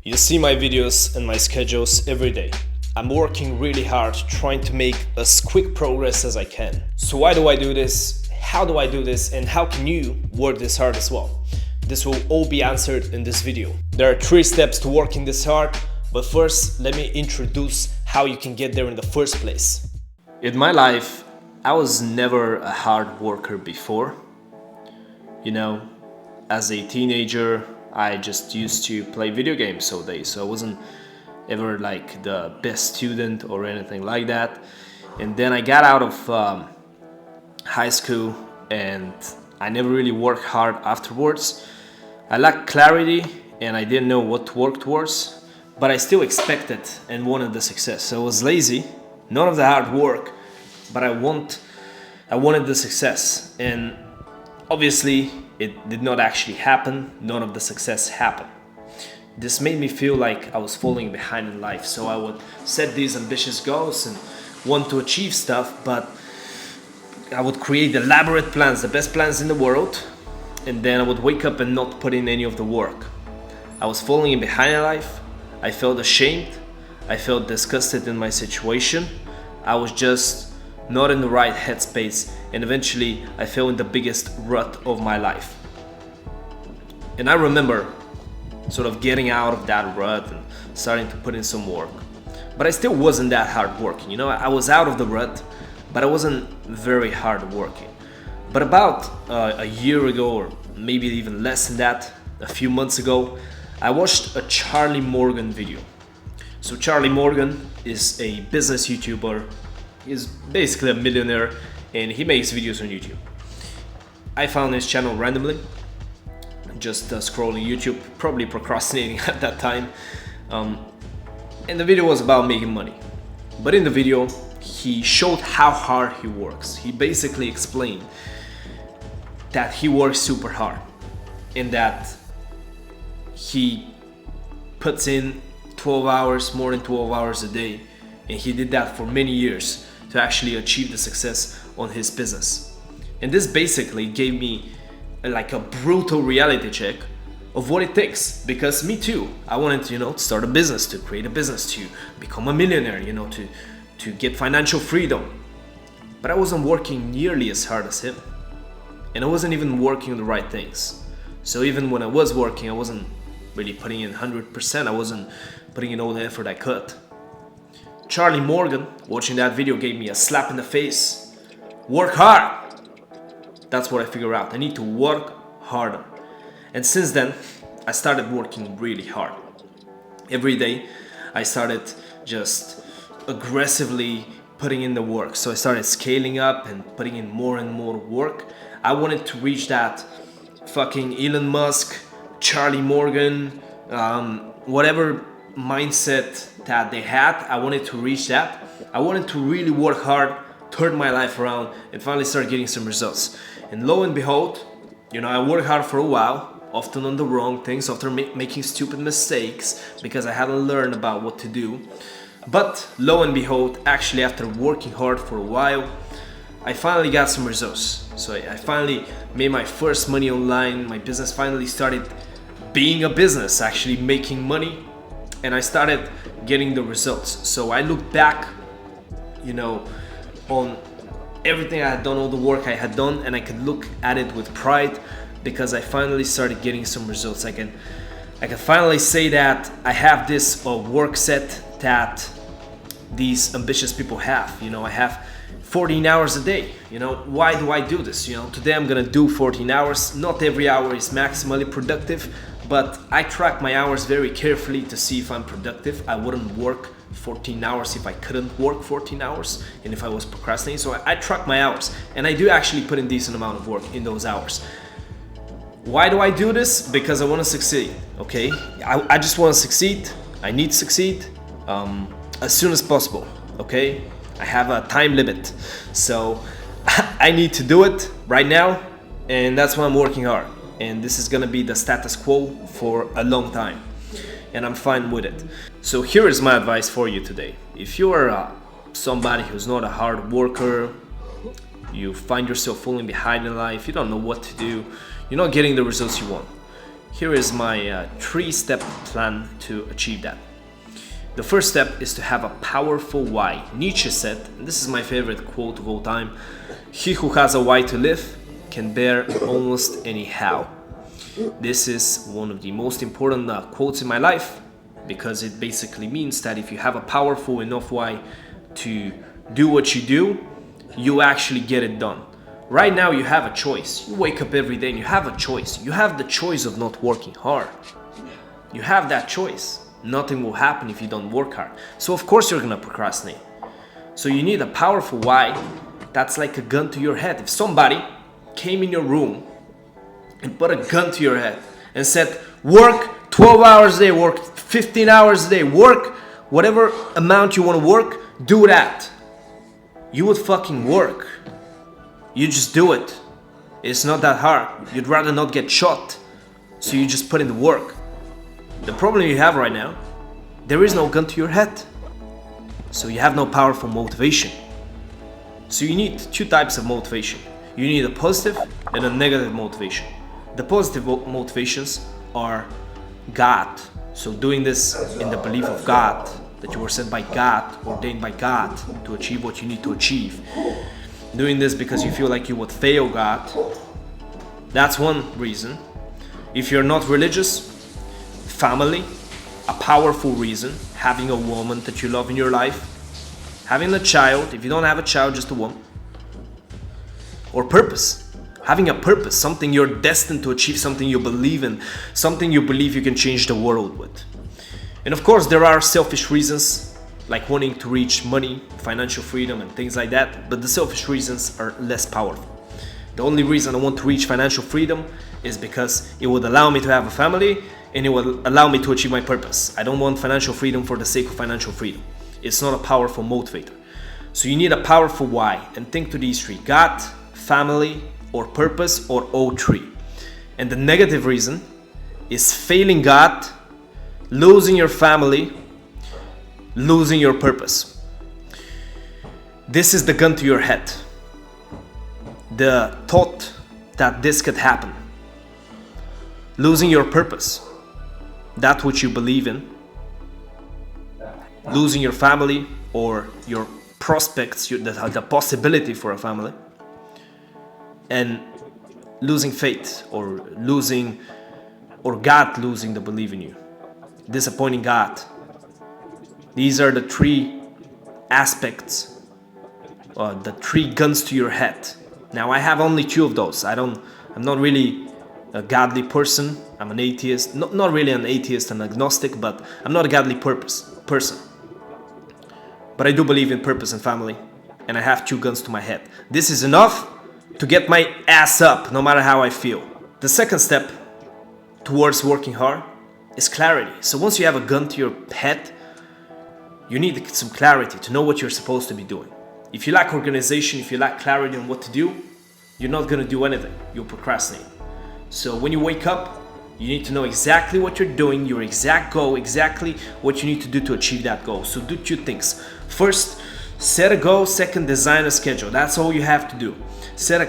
You see my videos and my schedules every day. I'm working really hard trying to make as quick progress as I can. So why do I do this? How do I do this? And how can you work this hard as well? This will all be answered in this video. There are 3 steps to working this hard, but first let me introduce how you can get there in the first place. In my life, I was never a hard worker before. You know, as a teenager, I just used to play video games all day, so I wasn't ever like the best student or anything like that. And then I got out of high school and I never really worked hard afterwards. I lacked clarity and I didn't know what to work towards, but I still expected and wanted the success. So I was lazy, none of the hard work, but I wanted the success. And obviously it did not actually happen. None of the success happened. This made me feel like I was falling behind in life, so I would set these ambitious goals and want to achieve stuff, but I would create elaborate plans, the best plans in the world, and then I would wake up and not put in any of the work. I was falling behind in life. I felt ashamed. I felt disgusted in my situation. I was just not in the right headspace, and eventually I fell in the biggest rut of my life. And I remember sort of getting out of that rut and starting to put in some work. But I still wasn't that hard working. You know, I was out of the rut, but I wasn't very hard working. But about a year ago, or maybe even less than that, a few months ago, I watched a Charlie Morgan video. So Charlie Morgan is a business YouTuber. He's basically a millionaire and he makes videos on YouTube. I found his channel randomly, just scrolling YouTube, probably procrastinating at that time. And the video was about making money. But in the video, he showed how hard he works. He basically explained that he works super hard and that he puts in 12 hours, more than 12 hours a day. And he did that for many years to actually achieve the success on his business. And this basically gave me like a brutal reality check of what it takes, because me too, I wanted to, to start a business, to create a business, to become a millionaire, to get financial freedom. But I wasn't working nearly as hard as him, and I wasn't even working on the right things. So even when I was working, I wasn't really putting in 100%. I wasn't putting in all the effort I could. Charlie Morgan, watching that video, gave me a slap in the face. Work hard. That's what I figured out. I need to work harder. And since then, I started working really hard. Every day, I started just aggressively putting in the work. So I started scaling up and putting in more and more work. I wanted to reach that fucking Elon Musk, Charlie Morgan, whatever mindset that they had. I wanted to reach that. I wanted to really work hard, turn my life around, and finally start getting some results. And lo and behold, I worked hard for a while, often on the wrong things, often making stupid mistakes because I hadn't learned about what to do. But lo and behold, actually after working hard for a while, I finally got some results. So I finally made my first money online. My business finally started being a business, actually making money. And I started getting the results. So I look back, on everything I had done, all the work I had done, and I could look at it with pride because I finally started getting some results. I can finally say that I have this work set that these ambitious people have. I have 14 hours a day. Why do I do this? Today I'm gonna do 14 hours. Not every hour is maximally productive, but I track my hours very carefully to see if I'm productive. I wouldn't work 14 hours if I couldn't work 14 hours and if I was procrastinating. So I track my hours and I do actually put in a decent amount of work in those hours. Why do I do this? Because I want to succeed, okay? I just want to succeed. I need to succeed as soon as possible, okay? I have a time limit, so I need to do it right now, and that's why I'm working hard. And this is gonna be the status quo for a long time, and I'm fine with it. So here is my advice for you today. If you are somebody who's not a hard worker, you find yourself falling behind in life, you don't know what to do, you're not getting the results you want, Here is my 3-step plan to achieve that. The first step is to have a powerful why. Nietzsche said, and this is my favorite quote of all time, "He who has a why to live can bear almost any how." This is one of the most important quotes in my life, because it basically means that if you have a powerful enough why to do what you do, you actually get it done. Right now you have a choice. You wake up every day and you have a choice. You have the choice of not working hard. You have that choice. Nothing will happen if you don't work hard. So of course you're gonna procrastinate. So you need a powerful why that's like a gun to your head. If somebody came in your room and put a gun to your head and said, work 12 hours a day, work 15 hours a day, work whatever amount you want to work, do that. You would fucking work. You just do it. It's not that hard. You'd rather not get shot, so you just put in the work. The problem you have right now, there is no gun to your head, so you have no powerful motivation. So you need 2 types of motivation. You need a positive and a negative motivation. The positive motivations are God. So doing this in the belief of God, that you were sent by God, ordained by God to achieve what you need to achieve. Doing this because you feel like you would fail God. That's one reason. If you're not religious, family, a powerful reason. Having a woman that you love in your life. Having a child, if you don't have a child, just a woman. Or purpose. Having a purpose, something you're destined to achieve, something you believe in, something you believe you can change the world with. And of course, there are selfish reasons, like wanting to reach money, financial freedom, and things like that, but the selfish reasons are less powerful. The only reason I want to reach financial freedom is because it would allow me to have a family and it would allow me to achieve my purpose. I don't want financial freedom for the sake of financial freedom. It's not a powerful motivator. So you need a powerful why, and think to these 3: God, family, or purpose, or all 3. And the negative reason is failing God, losing your family, losing your purpose. This is the gun to your head. The thought that this could happen. Losing your purpose, that which you believe in. Losing your family or your prospects, the possibility for a family. And losing faith, or God losing the belief in you. Disappointing God. These are the 3 aspects, the 3 guns to your head. Now I have only 2 of those. I'm not really a godly person. I'm an atheist. Not really an atheist and agnostic, but I'm not a godly person. But I do believe in purpose and family, and I have 2 guns to my head. This is enough to get my ass up, no matter how I feel. The second step towards working hard is clarity. So once you have a gun to your head, you need some clarity to know what you're supposed to be doing. If you lack organization, if you lack clarity on what to do, you're not gonna do anything. You'll procrastinate. So when you wake up, you need to know exactly what you're doing, your exact goal, exactly what you need to do to achieve that goal. So do 2 things. First, set a goal. Second, design a schedule. That's all you have to do. Set a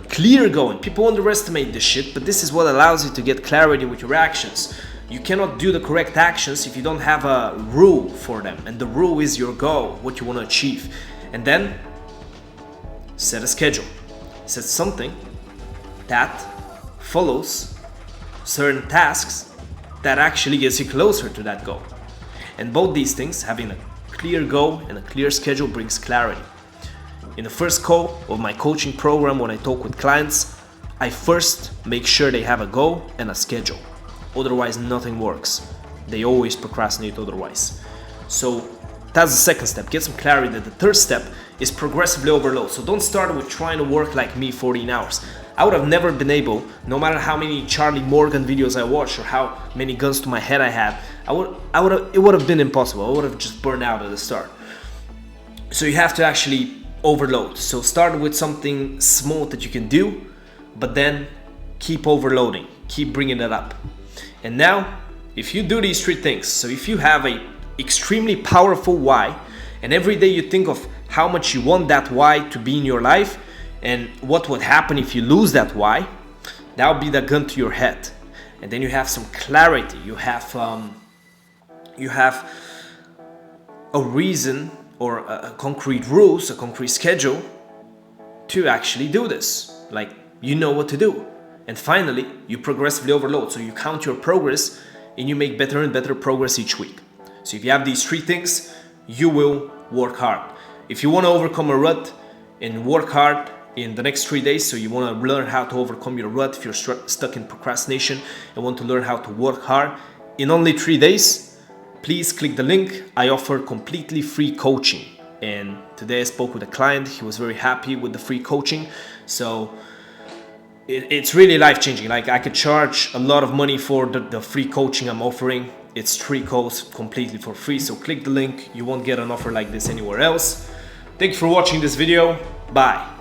clear goal. And people underestimate this shit, but this is what allows you to get clarity with your actions. You cannot do the correct actions if you don't have a rule for them. And the rule is your goal, what you want to achieve. And then, set a schedule. Set something that follows certain tasks that actually gets you closer to that goal. And both these things, having a clear goal and a clear schedule, brings clarity. In the first call of my coaching program, when I talk with clients, I first make sure they have a goal and a schedule. Otherwise, nothing works. They always procrastinate otherwise. So that's the second step. Get some clarity. The third step is progressively overload. So don't start with trying to work like me 14 hours. I would have never been able, no matter how many Charlie Morgan videos I watched or how many guns to my head I had, it would have been impossible. I would have just burned out at the start. So you have to actually overload. So start with something small that you can do, but then keep overloading, keep bringing it up. And now, if you do these 3 things, so if you have a extremely powerful why, and every day you think of how much you want that why to be in your life, and what would happen if you lose that why, that would be the gun to your head. and then you have some clarity. You have a reason or a concrete rules, a concrete schedule to actually do this. Like, you know what to do. And finally, you progressively overload. So you count your progress and you make better and better progress each week. So if you have these three things, you will work hard. If you want to overcome a rut and work hard in the next 3 days, so you want to learn how to overcome your rut, if you're stuck in procrastination and want to learn how to work hard in only 3 days, please click the link. I offer completely free coaching. And today I spoke with a client. He was very happy with the free coaching. So it's really life-changing. Like, I could charge a lot of money for the free coaching I'm offering. It's 3 calls completely for free. So click the link. You won't get an offer like this anywhere else. Thank you for watching this video. Bye.